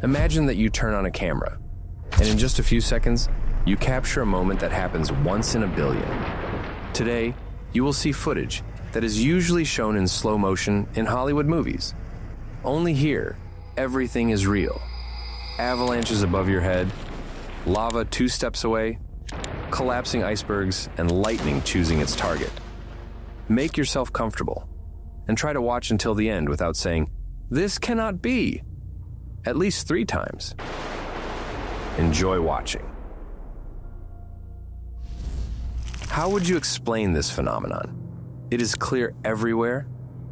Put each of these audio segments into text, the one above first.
Imagine that you turn on a camera, and in just a few seconds, you capture a moment that happens once in a billion. Today, you will see footage that is usually shown in slow motion in Hollywood movies. Only here, everything is real. Avalanches above your head, lava 2 steps away, collapsing icebergs, and lightning choosing its target. Make yourself comfortable, and try to watch until the end without saying, "This cannot be," at least 3 times. Enjoy watching. How would you explain this phenomenon? It is clear everywhere,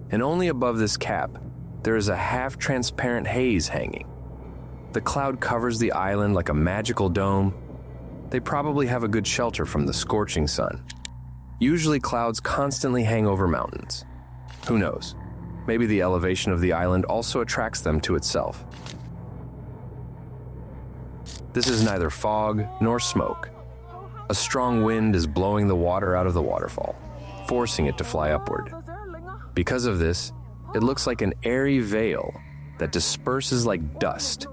and only above this cap, there is a half-transparent haze hanging. The cloud covers the island like a magical dome. They probably have a good shelter from the scorching sun. Usually clouds constantly hang over mountains. Who knows? Maybe the elevation of the island also attracts them to itself. This is neither fog nor smoke. A strong wind is blowing the water out of the waterfall, forcing it to fly upward. Because of this, it looks like an airy veil that disperses like dust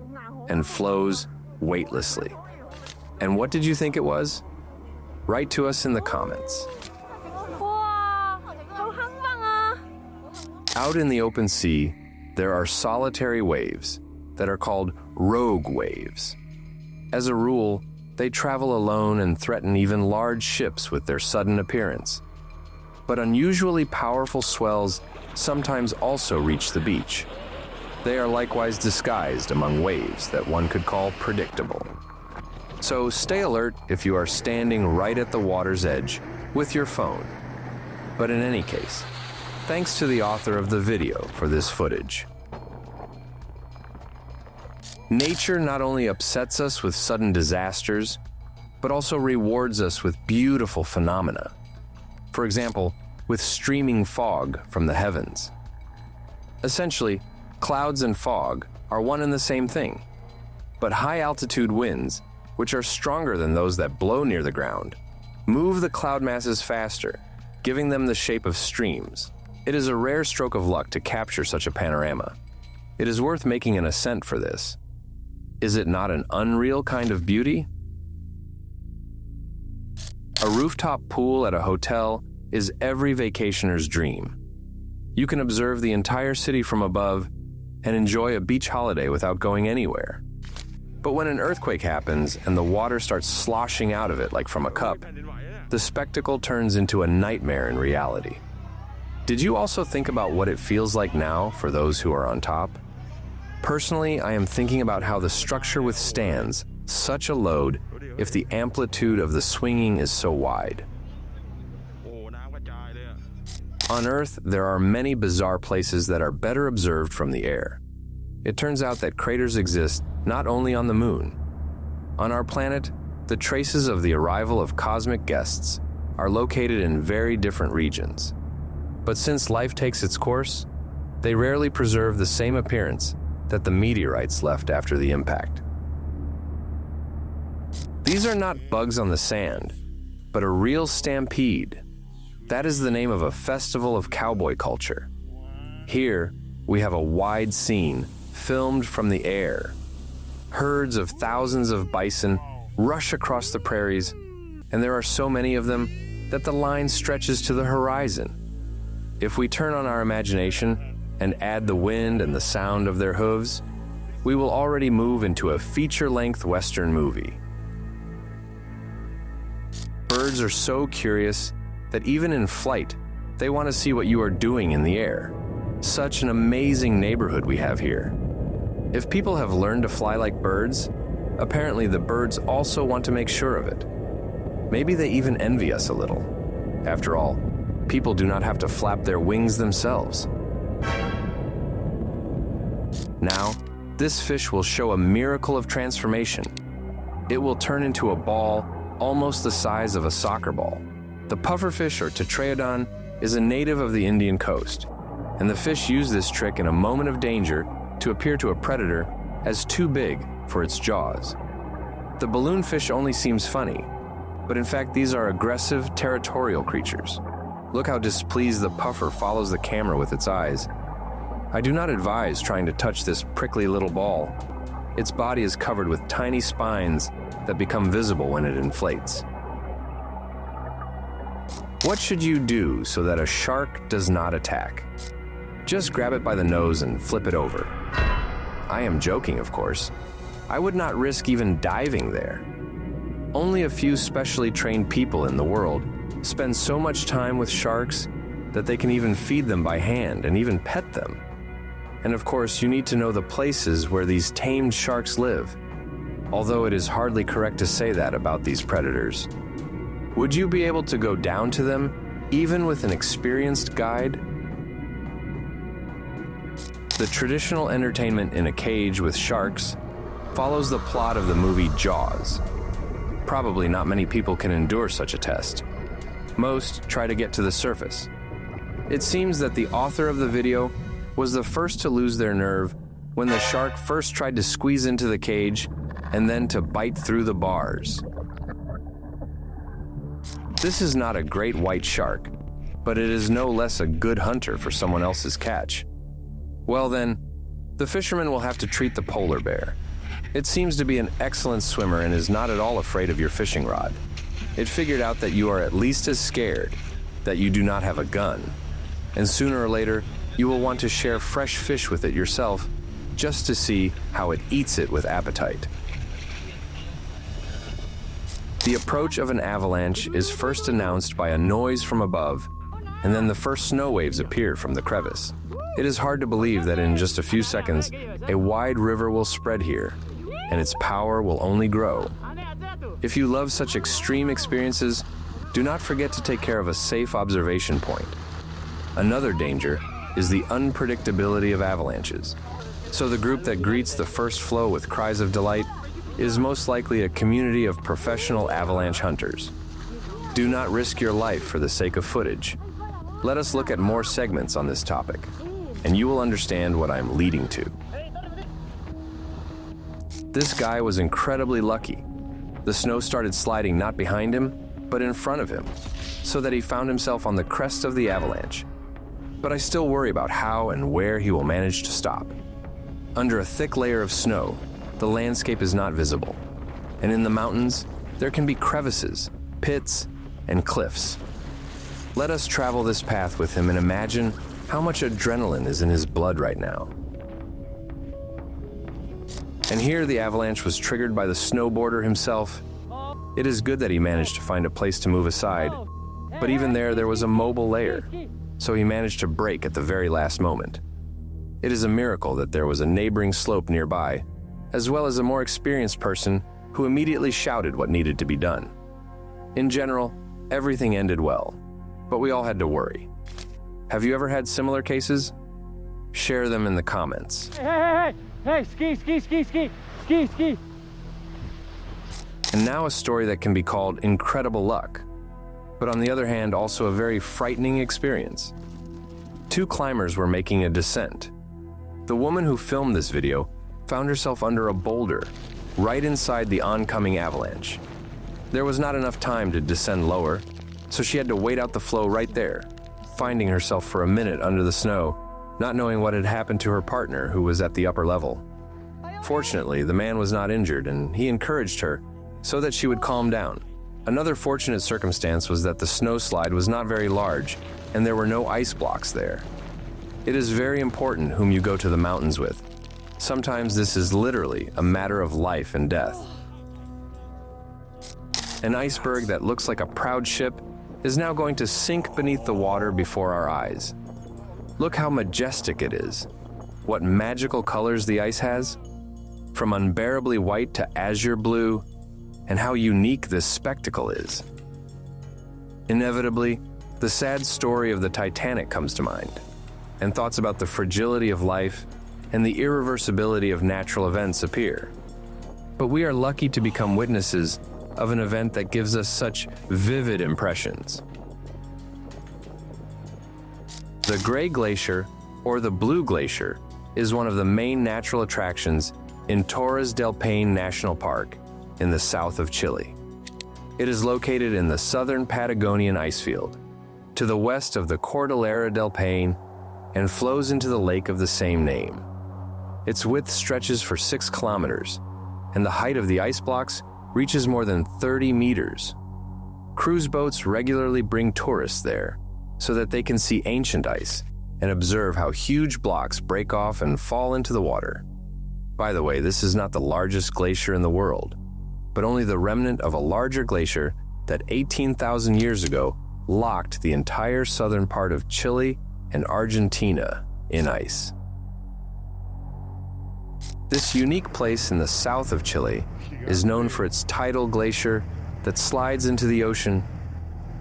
and flows weightlessly. And what did you think it was? Write to us in the comments. Out in the open sea, there are solitary waves that are called rogue waves. As a rule, they travel alone and threaten even large ships with their sudden appearance. But unusually powerful swells sometimes also reach the beach. They are likewise disguised among waves that one could call predictable. So stay alert if you are standing right at the water's edge with your phone. But in any case, thanks to the author of the video for this footage. Nature not only upsets us with sudden disasters, but also rewards us with beautiful phenomena. For example, with streaming fog from the heavens. Essentially, clouds and fog are one and the same thing, but high-altitude winds, which are stronger than those that blow near the ground, move the cloud masses faster, giving them the shape of streams. It is a rare stroke of luck to capture such a panorama. It is worth making an ascent for this. Is it not an unreal kind of beauty? A rooftop pool at a hotel is every vacationer's dream. You can observe the entire city from above and enjoy a beach holiday without going anywhere. But when an earthquake happens and the water starts sloshing out of it like from a cup, the spectacle turns into a nightmare in reality. Did you also think about what it feels like now for those who are on top? Personally, I am thinking about how the structure withstands such a load if the amplitude of the swinging is so wide. On Earth, there are many bizarre places that are better observed from the air. It turns out that craters exist not only on the moon. On our planet, the traces of the arrival of cosmic guests are located in very different regions. But since life takes its course, they rarely preserve the same appearance that the meteorites left after the impact. These are not bugs on the sand, but a real stampede. That is the name of a festival of cowboy culture. Here, we have a wide scene filmed from the air. Herds of thousands of bison rush across the prairies, and there are so many of them that the line stretches to the horizon. If we turn on our imagination and add the wind and the sound of their hooves, we will already move into a feature-length Western movie. Birds are so curious that even in flight, they want to see what you are doing in the air. Such an amazing neighborhood we have here. If people have learned to fly like birds, apparently the birds also want to make sure of it. Maybe they even envy us a little. After all, people do not have to flap their wings themselves. Now, this fish will show a miracle of transformation. It will turn into a ball almost the size of a soccer ball. The pufferfish, or tetraodon, is a native of the Indian coast, and the fish used this trick in a moment of danger to appear to a predator as too big for its jaws. The balloonfish only seems funny, but in fact these are aggressive, territorial creatures. Look how displeased the puffer follows the camera with its eyes. I do not advise trying to touch this prickly little ball. Its body is covered with tiny spines that become visible when it inflates. What should you do so that a shark does not attack? Just grab it by the nose and flip it over. I am joking, of course. I would not risk even diving there. Only a few specially trained people in the world spend so much time with sharks that they can even feed them by hand and even pet them. And of course, you need to know the places where these tamed sharks live, although it is hardly correct to say that about these predators. Would you be able to go down to them, even with an experienced guide? The traditional entertainment in a cage with sharks follows the plot of the movie Jaws. Probably not many people can endure such a test. Most try to get to the surface. It seems that the author of the video was the first to lose their nerve when the shark first tried to squeeze into the cage and then to bite through the bars. This is not a great white shark, but it is no less a good hunter for someone else's catch. Well then, the fisherman will have to treat the polar bear. It seems to be an excellent swimmer and is not at all afraid of your fishing rod. It figured out that you are at least as scared that you do not have a gun, and sooner or later, you will want to share fresh fish with it yourself just to see how it eats it with appetite. The approach of an avalanche is first announced by a noise from above, and then the first snow waves appear from the crevice. It is hard to believe that in just a few seconds, a wide river will spread here, and its power will only grow. If you love such extreme experiences, do not forget to take care of a safe observation point. Another danger is the unpredictability of avalanches. So the group that greets the first flow with cries of delight is most likely a community of professional avalanche hunters. Do not risk your life for the sake of footage. Let us look at more segments on this topic, and you will understand what I'm leading to. This guy was incredibly lucky. The snow started sliding not behind him, but in front of him, so that he found himself on the crest of the avalanche. But I still worry about how and where he will manage to stop. Under a thick layer of snow, the landscape is not visible. And in the mountains, there can be crevices, pits, and cliffs. Let us travel this path with him and imagine how much adrenaline is in his blood right now. And here the avalanche was triggered by the snowboarder himself. It is good that he managed to find a place to move aside, but even there was a mobile layer, so he managed to brake at the very last moment. It is a miracle that there was a neighboring slope nearby, as well as a more experienced person who immediately shouted what needed to be done. In general, everything ended well, but we all had to worry. Have you ever had similar cases? Share them in the comments. Hey, ski. And now a story that can be called incredible luck, but on the other hand, also a very frightening experience. Two climbers were making a descent. The woman who filmed this video found herself under a boulder, right inside the oncoming avalanche. There was not enough time to descend lower, so she had to wait out the flow right there, finding herself for a minute under the snow, not knowing what had happened to her partner who was at the upper level. Fortunately, the man was not injured, and he encouraged her so that she would calm down. Another fortunate circumstance was that the snowslide was not very large, and there were no ice blocks there. It is very important whom you go to the mountains with. Sometimes this is literally a matter of life and death. An iceberg that looks like a proud ship is now going to sink beneath the water before our eyes. Look how majestic it is. What magical colors the ice has, from unbearably white to azure blue, and how unique this spectacle is. Inevitably, the sad story of the Titanic comes to mind, and thoughts about the fragility of life and the irreversibility of natural events appear. But we are lucky to become witnesses of an event that gives us such vivid impressions. The Gray Glacier, or the Blue Glacier, is one of the main natural attractions in Torres del Paine National Park in the south of Chile. It is located in the southern Patagonian icefield, to the west of the Cordillera del Paine, and flows into the lake of the same name. Its width stretches for 6 kilometers, and the height of the ice blocks reaches more than 30 meters. Cruise boats regularly bring tourists there so that they can see ancient ice and observe how huge blocks break off and fall into the water. By the way, this is not the largest glacier in the world, but only the remnant of a larger glacier that 18,000 years ago locked the entire southern part of Chile and Argentina in ice. This unique place in the south of Chile is known for its tidal glacier that slides into the ocean.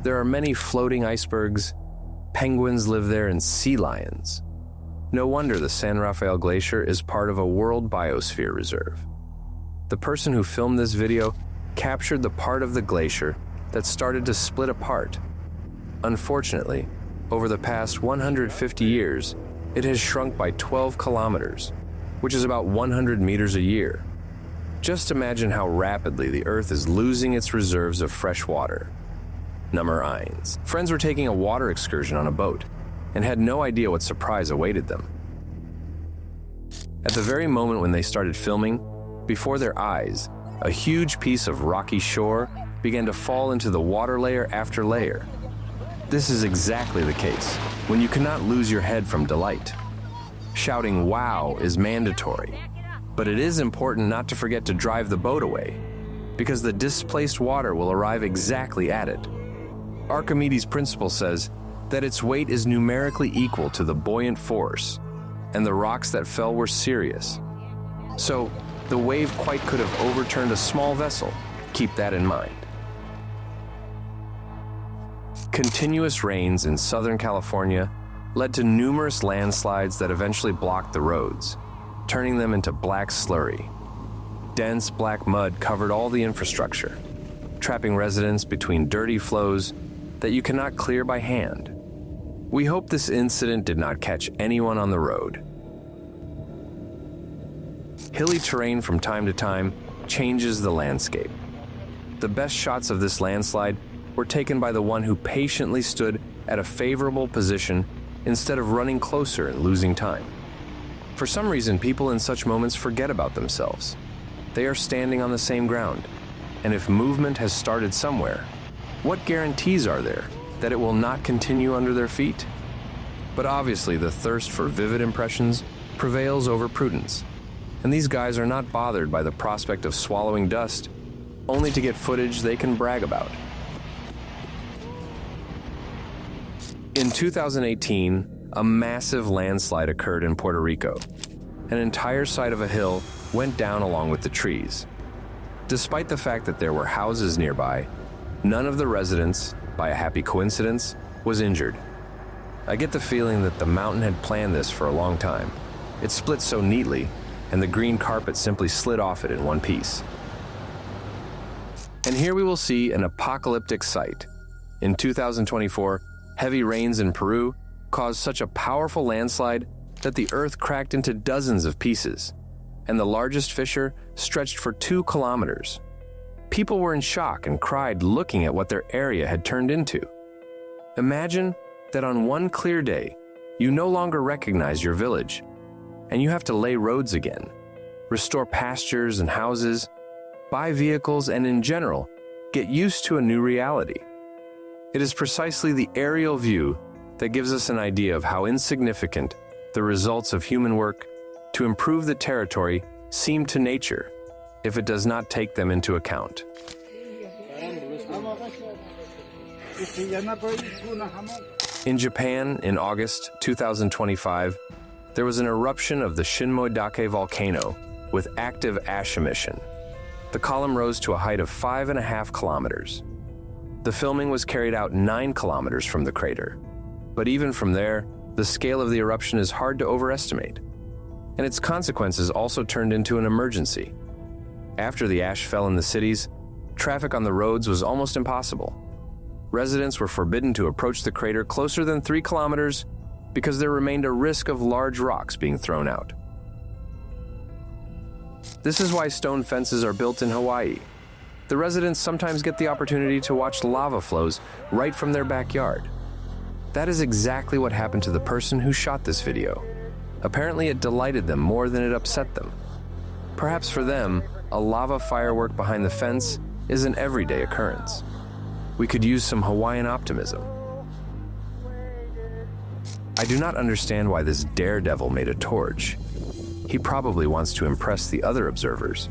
There are many floating icebergs, penguins live there, and sea lions. No wonder the San Rafael Glacier is part of a World Biosphere Reserve. The person who filmed this video captured the part of the glacier that started to split apart. Unfortunately, over the past 150 years, it has shrunk by 12 kilometers, which is about 100 meters a year. Just imagine how rapidly the Earth is losing its reserves of fresh water. Nummer 1. Friends were taking a water excursion on a boat and had no idea what surprise awaited them. At the very moment when they started filming, before their eyes, a huge piece of rocky shore began to fall into the water layer after layer. This is exactly the case when you cannot lose your head from delight. Shouting "wow" is mandatory, but it is important not to forget to drive the boat away, because the displaced water will arrive exactly at it. Archimedes' principle says that its weight is numerically equal to the buoyant force, and the rocks that fell were serious. So, the wave quite could have overturned a small vessel. Keep that in mind. Continuous rains in Southern California led to numerous landslides that eventually blocked the roads, turning them into black slurry. Dense black mud covered all the infrastructure, trapping residents between dirty flows that you cannot clear by hand. We hope this incident did not catch anyone on the road. Hilly terrain from time to time changes the landscape. The best shots of this landslide were taken by the one who patiently stood at a favorable position instead of running closer and losing time. For some reason, people in such moments forget about themselves. They are standing on the same ground, and if movement has started somewhere, what guarantees are there that it will not continue under their feet? But obviously, the thirst for vivid impressions prevails over prudence, and these guys are not bothered by the prospect of swallowing dust, only to get footage they can brag about. In 2018, a massive landslide occurred in Puerto Rico. An entire side of a hill went down along with the trees. Despite the fact that there were houses nearby, none of the residents, by a happy coincidence, was injured. I get the feeling that the mountain had planned this for a long time. It split so neatly, and the green carpet simply slid off it in one piece. And here we will see an apocalyptic sight. In 2024, heavy rains in Peru caused such a powerful landslide that the earth cracked into dozens of pieces, and the largest fissure stretched for 2 kilometers. People were in shock and cried looking at what their area had turned into. Imagine that on one clear day, you no longer recognize your village, and you have to lay roads again, restore pastures and houses, buy vehicles, and in general, get used to a new reality. It is precisely the aerial view that gives us an idea of how insignificant the results of human work to improve the territory seem to nature if it does not take them into account. In Japan, in August 2025, there was an eruption of the Shinmoidake volcano with active ash emission. The column rose to a height of 5.5 kilometers. The filming was carried out 9 kilometers from the crater. But even from there, the scale of the eruption is hard to overestimate. And its consequences also turned into an emergency. After the ash fell in the cities, traffic on the roads was almost impossible. Residents were forbidden to approach the crater closer than 3 kilometers because there remained a risk of large rocks being thrown out. This is why stone fences are built in Hawaii. The residents sometimes get the opportunity to watch lava flows right from their backyard. That is exactly what happened to the person who shot this video. Apparently it delighted them more than it upset them. Perhaps for them, a lava firework behind the fence is an everyday occurrence. We could use some Hawaiian optimism. I do not understand why this daredevil made a torch. He probably wants to impress the other observers.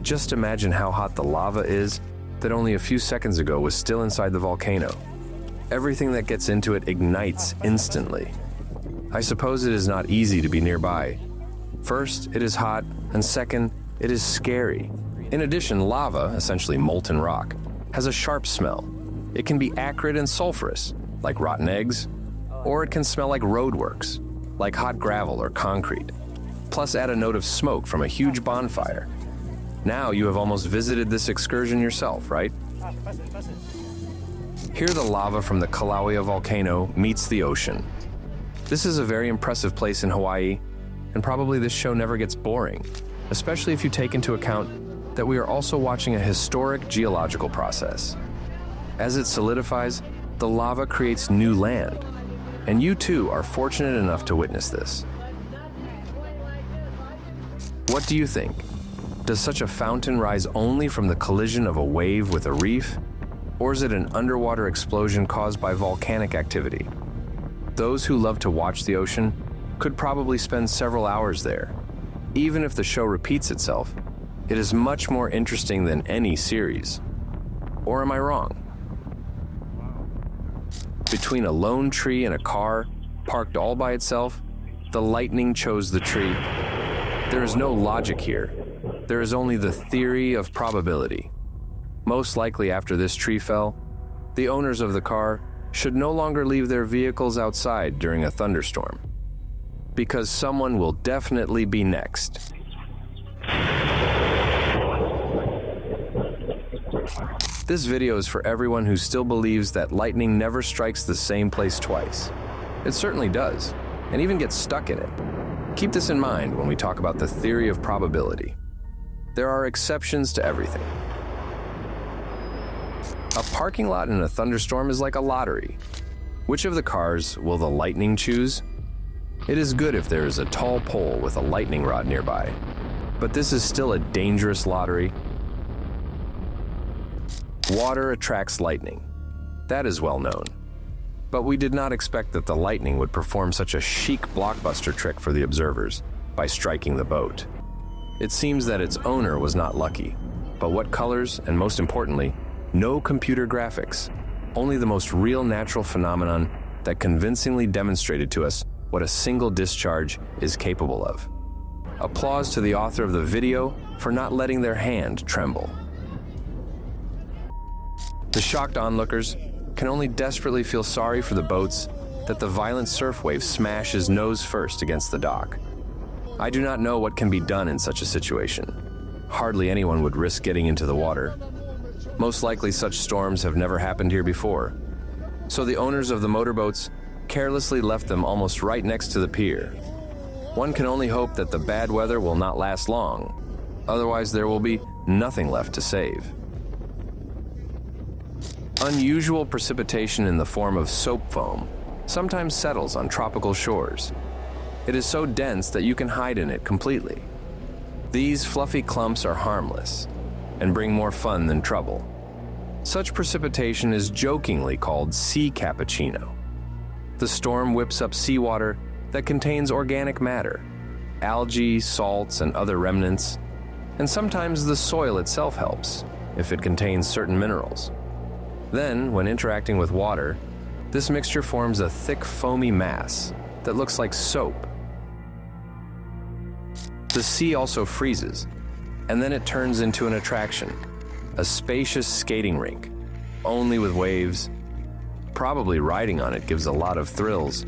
Just imagine how hot the lava is that only a few seconds ago was still inside the volcano. Everything that gets into it ignites instantly. I suppose it is not easy to be nearby. First, it is hot, and second, it is scary. In addition, lava, essentially molten rock, has a sharp smell. It can be acrid and sulfurous, like rotten eggs, or it can smell like roadworks, like hot gravel or concrete. Plus add a note of smoke from a huge bonfire. Now you have almost visited this excursion yourself, right? Here the lava from the Kilauea volcano meets the ocean. This is a very impressive place in Hawaii, and probably this show never gets boring, especially if you take into account that we are also watching a historic geological process. As it solidifies, the lava creates new land, and you too are fortunate enough to witness this. What do you think? Does such a fountain rise only from the collision of a wave with a reef? Or is it an underwater explosion caused by volcanic activity? Those who love to watch the ocean could probably spend several hours there. Even if the show repeats itself, it is much more interesting than any series. Or am I wrong? Between a lone tree and a car, parked all by itself, the lightning chose the tree. There is no logic here. There is only the theory of probability. Most likely after this tree fell, the owners of the car should no longer leave their vehicles outside during a thunderstorm, because someone will definitely be next. This video is for everyone who still believes that lightning never strikes the same place twice. It certainly does, and even gets stuck in it. Keep this in mind when we talk about the theory of probability. There are exceptions to everything. A parking lot in a thunderstorm is like a lottery. Which of the cars will the lightning choose? It is good if there is a tall pole with a lightning rod nearby, but this is still a dangerous lottery. Water attracts lightning. That is well known. But we did not expect that the lightning would perform such a chic blockbuster trick for the observers by striking the boat. It seems that its owner was not lucky. But what colors, and most importantly, no computer graphics, only the most real natural phenomenon that convincingly demonstrated to us what a single discharge is capable of. Applause to the author of the video for not letting their hand tremble. The shocked onlookers can only desperately feel sorry for the boats that the violent surf wave smashes nose first against the dock. I do not know what can be done in such a situation. Hardly anyone would risk getting into the water. Most likely such storms have never happened here before. So the owners of the motorboats carelessly left them almost right next to the pier. One can only hope that the bad weather will not last long. Otherwise there will be nothing left to save. Unusual precipitation in the form of soap foam sometimes settles on tropical shores. It is so dense that you can hide in it completely. These fluffy clumps are harmless and bring more fun than trouble. Such precipitation is jokingly called sea cappuccino. The storm whips up seawater that contains organic matter, algae, salts, and other remnants, and sometimes the soil itself helps if it contains certain minerals. Then, when interacting with water, this mixture forms a thick foamy mass that looks like soap. The sea also freezes, and then it turns into an attraction, a spacious skating rink, only with waves. Probably riding on it gives a lot of thrills.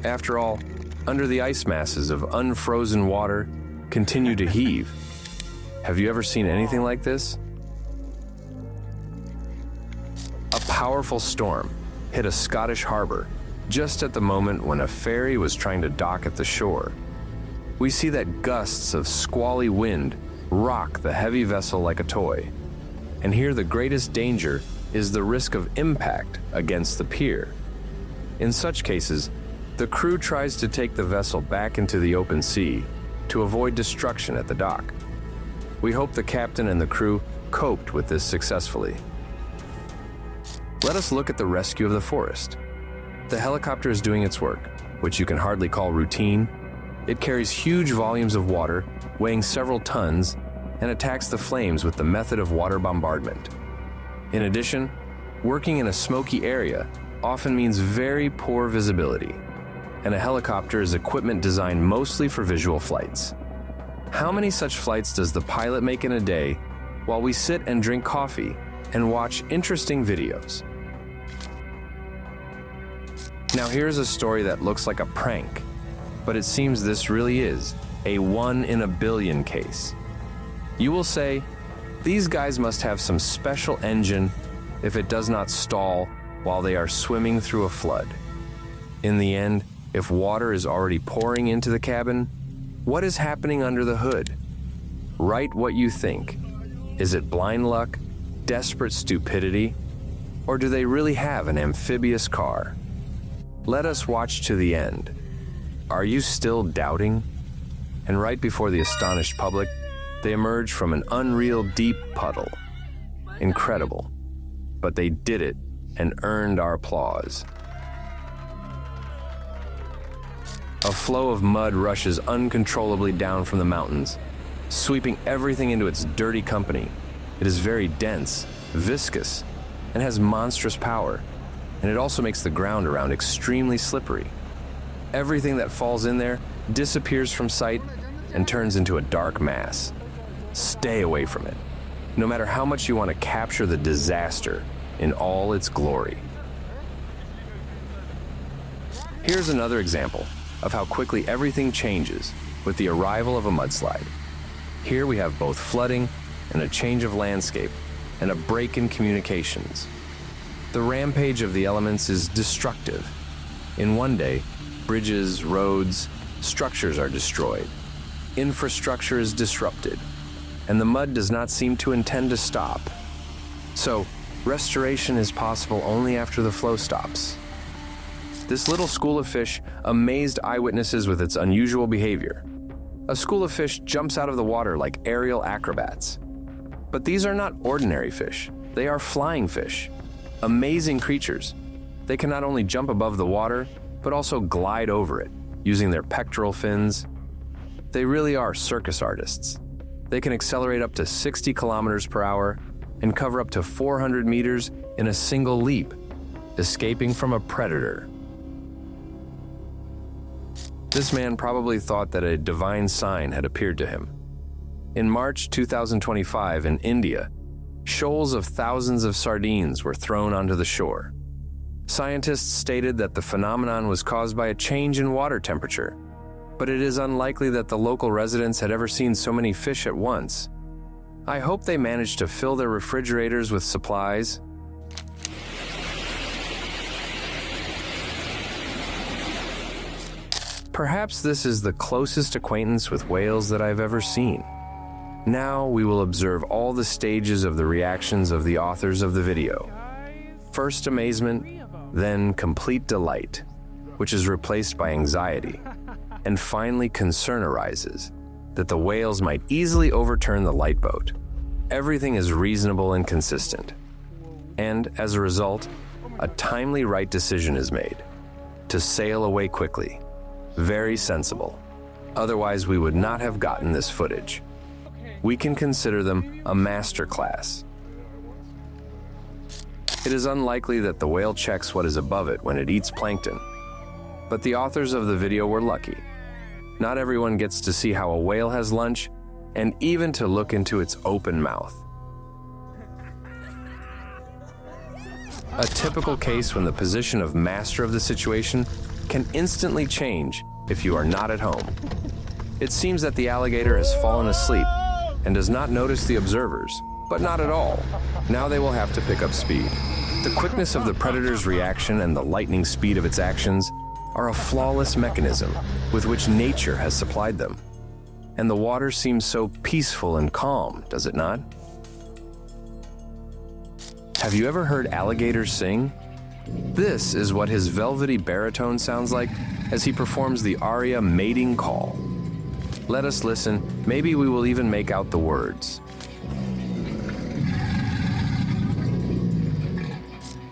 After all, under the ice masses of unfrozen water continue to heave. Have you ever seen anything like this? A powerful storm hit a Scottish harbor just at the moment when a ferry was trying to dock at the shore. We see that gusts of squally wind rock the heavy vessel like a toy. And here the greatest danger is the risk of impact against the pier. In such cases, The crew tries to take the vessel back into the open sea to avoid destruction at the dock. We hope the captain and the crew coped with this successfully. Let us look at the rescue of the forest. The helicopter is doing its work, which you can hardly call routine. It carries huge volumes of water, weighing several tons, and attacks the flames with the method of water bombardment. In addition, working in a smoky area often means very poor visibility, and a helicopter is equipment designed mostly for visual flights. How many such flights does the pilot make in a day while we sit and drink coffee and watch interesting videos? Now here's a story that looks like a prank, but it seems this really is a 1 in a billion case. You will say, these guys must have some special engine if it does not stall while they are swimming through a flood. In the end, if water is already pouring into the cabin, what is happening under the hood? Write what you think. Is it blind luck, desperate stupidity, or do they really have an amphibious car? Let us watch to the end. Are you still doubting? And right before the astonished public, they emerge from an unreal deep puddle. Incredible. But they did it and earned our applause. A flow of mud rushes uncontrollably down from the mountains, sweeping everything into its dirty company. It is very dense, viscous, and has monstrous power, and it also makes the ground around extremely slippery. Everything that falls in there disappears from sight and turns into a dark mass. Stay away from it, no matter how much you want to capture the disaster in all its glory. Here's another example of how quickly everything changes with the arrival of a mudslide. Here we have both flooding and a change of landscape and a break in communications. The rampage of the elements is destructive. In one day, bridges, roads, structures are destroyed. Infrastructure is disrupted, and the mud does not seem to intend to stop. So, restoration is possible only after the flow stops. This little school of fish amazed eyewitnesses with its unusual behavior. A school of fish jumps out of the water like aerial acrobats. But these are not ordinary fish. They are flying fish. Amazing creatures. They can not only jump above the water, but also glide over it, using their pectoral fins. They really are circus artists. They can accelerate up to 60 kilometers per hour and cover up to 400 meters in a single leap, escaping from a predator. This man probably thought that a divine sign had appeared to him. In March 2025 in India, shoals of thousands of sardines were thrown onto the shore. Scientists stated that the phenomenon was caused by a change in water temperature, but it is unlikely that the local residents had ever seen so many fish at once. I hope they managed to fill their refrigerators with supplies. Perhaps this is the closest acquaintance with whales that I've ever seen. Now we will observe all the stages of the reactions of the authors of the video. First amazement, then complete delight, which is replaced by anxiety, and finally concern arises that the whales might easily overturn the lifeboat. Everything is reasonable and consistent. And as a result, a timely right decision is made to sail away quickly. Very sensible. Otherwise, we would not have gotten this footage. We can consider them a masterclass. It is unlikely that the whale checks what is above it when it eats plankton, but the authors of the video were lucky. Not everyone gets to see how a whale has lunch, and even to look into its open mouth. A typical case when the position of master of the situation can instantly change if you are not at home. It seems that the alligator has fallen asleep and does not notice the observers, but not at all. Now they will have to pick up speed. The quickness of the predator's reaction and the lightning speed of its actions are a flawless mechanism with which nature has supplied them. And the water seems so peaceful and calm, does it not? Have you ever heard alligators sing? This is what his velvety baritone sounds like as he performs the aria Mating Call. Let us listen, maybe we will even make out the words.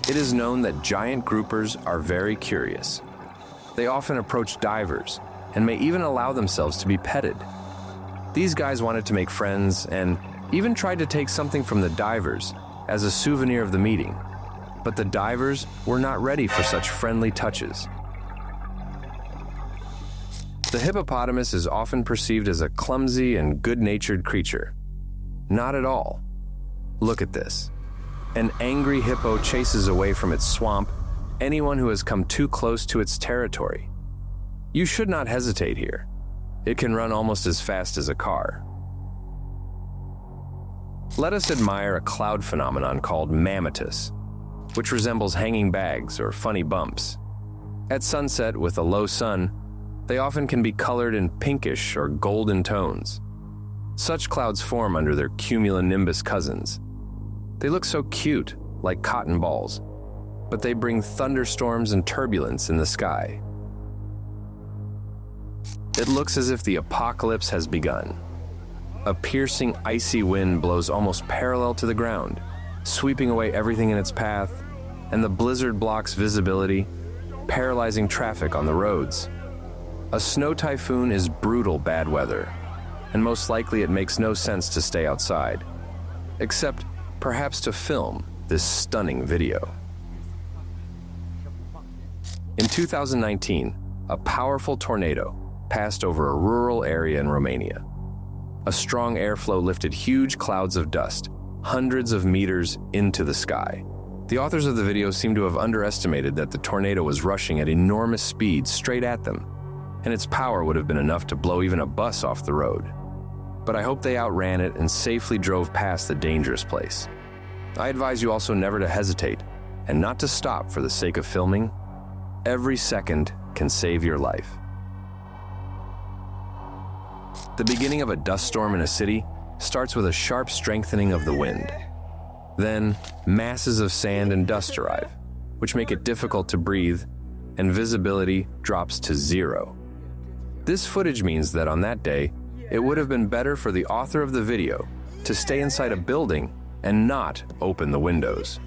It is known that giant groupers are very curious. They often approach divers and may even allow themselves to be petted. These guys wanted to make friends and even tried to take something from the divers as a souvenir of the meeting, but the divers were not ready for such friendly touches. The hippopotamus is often perceived as a clumsy and good-natured creature. Not at all. Look at this. An angry hippo chases away from its swamp anyone who has come too close to its territory. You should not hesitate here. It can run almost as fast as a car. Let us admire a cloud phenomenon called mammatus, which resembles hanging bags or funny bumps. At sunset with a low sun, they often can be colored in pinkish or golden tones. Such clouds form under their cumulonimbus cousins. They look so cute, like cotton balls, but they bring thunderstorms and turbulence in the sky. It looks as if the apocalypse has begun. A piercing, icy wind blows almost parallel to the ground, sweeping away everything in its path, and the blizzard blocks visibility, paralyzing traffic on the roads. A snow typhoon is brutal bad weather, and most likely it makes no sense to stay outside, except perhaps to film this stunning video. In 2019, a powerful tornado passed over a rural area in Romania. A strong airflow lifted huge clouds of dust, hundreds of meters into the sky. The authors of the video seem to have underestimated that the tornado was rushing at enormous speed straight at them, and its power would have been enough to blow even a bus off the road. But I hope they outran it and safely drove past the dangerous place. I advise you also never to hesitate and not to stop for the sake of filming. Every second can save your life. The beginning of a dust storm in a city starts with a sharp strengthening of the wind. Then, masses of sand and dust arrive, which make it difficult to breathe, and visibility drops to zero. This footage means that on that day, it would have been better for the author of the video to stay inside a building and not open the windows.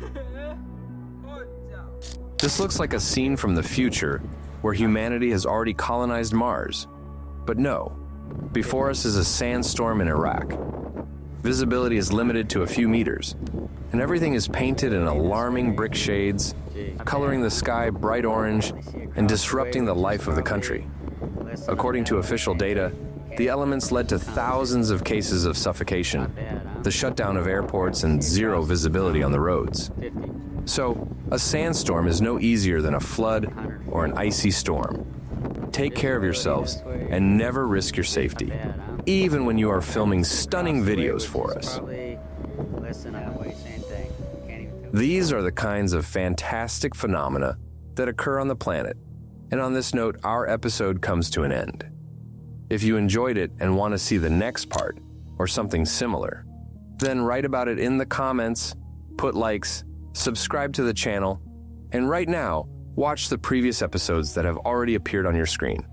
This looks like a scene from the future where humanity has already colonized Mars. But no, before us is a sandstorm in Iraq. Visibility is limited to a few meters, and everything is painted in alarming brick shades, coloring the sky bright orange and disrupting the life of the country. According to official data, the elements led to thousands of cases of suffocation, the shutdown of airports, and zero visibility on the roads. So, a sandstorm is no easier than a flood or an icy storm. Take care of yourselves and never risk your safety, even when you are filming stunning videos for us. These are the kinds of fantastic phenomena that occur on the planet. And on this note, our episode comes to an end. If you enjoyed it and want to see the next part, or something similar, then write about it in the comments, put likes, subscribe to the channel, and right now, watch the previous episodes that have already appeared on your screen.